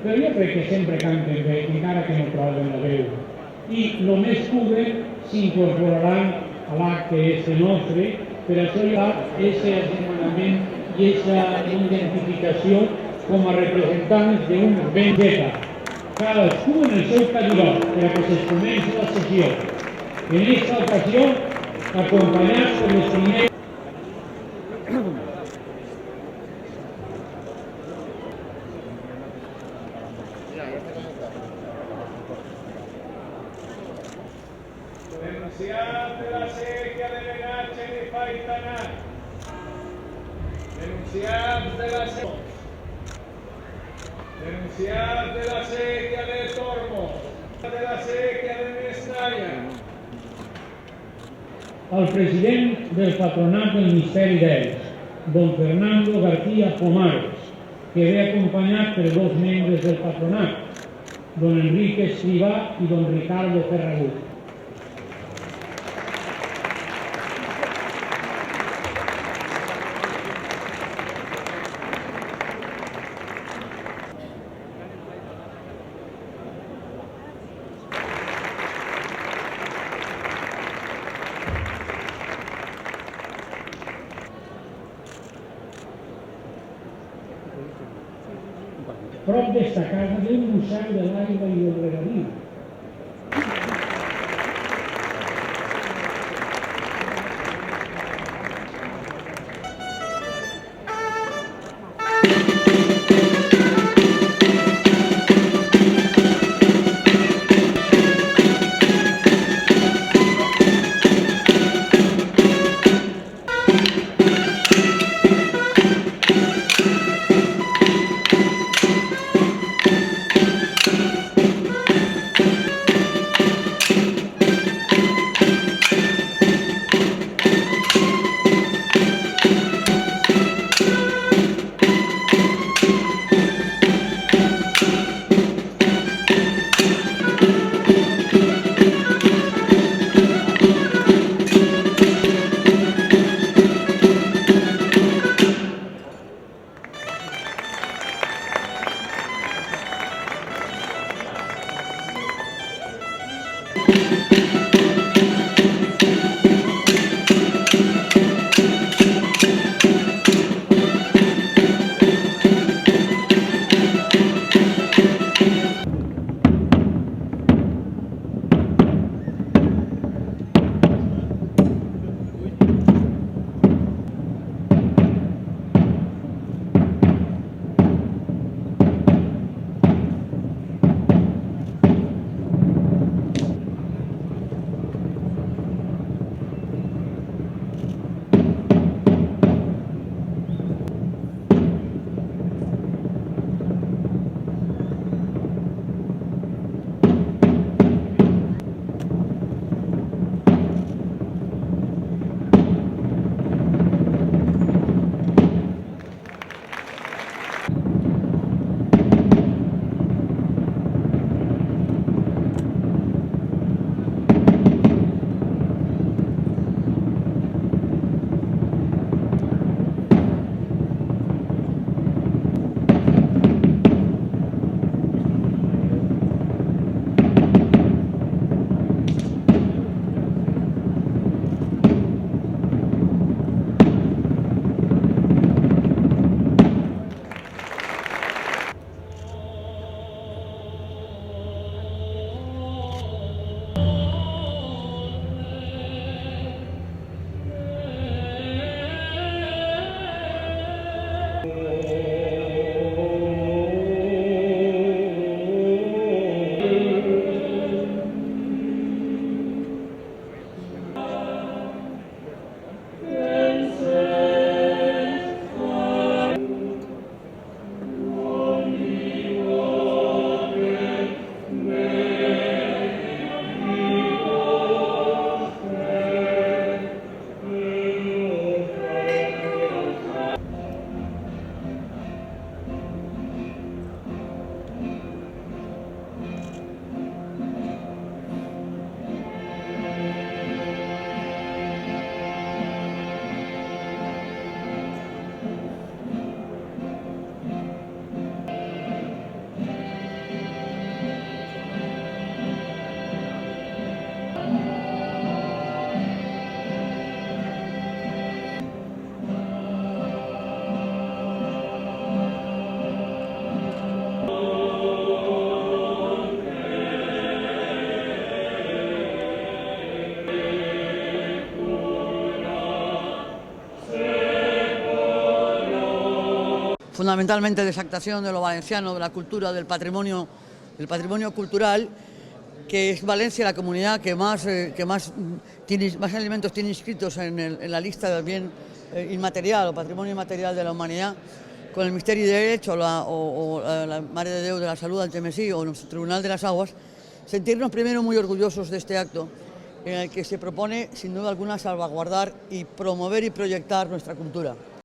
però jo crec que sempre canten bé, encara que no troben la veu. I només cubren s'incorporaran a l'acte este nostre, per això hi ha aquest agermanament i aquesta identificació com a representants d'un ben geta. Cadascú en el seu cadírot, per a que es comenci la sessió. En aquesta ocasió, acompanyats per les primeres Denunciat de la séquia de Benatge de Faitaná. Denunciats de la Denunciat de la séquia de Tormos. De la séquia de Mestalla. al president del Patronat del Misteri d'Elx, don Fernando García Pomares, que ve acompanyat per dos membres del patronat, don Enrique Escrivà i don Ricardo Ferragut. Prop d'esta casa ve un museu de l'aigua i el regadío. fundamentalmente de exaltación de lo valenciano, de la cultura, del patrimonio cultural, que es Valencia la comunidad que más elementos tiene inscritos en la lista del bien inmaterial o patrimonio inmaterial de la humanidad, con el Misteri d'Elx o la Mare de Déu de la Salud Algemesí o nuestro Tribunal de las Aguas. Sentirnos primero muy orgullosos de este acto en el que se propone sin duda alguna salvaguardar y promover y proyectar nuestra cultura.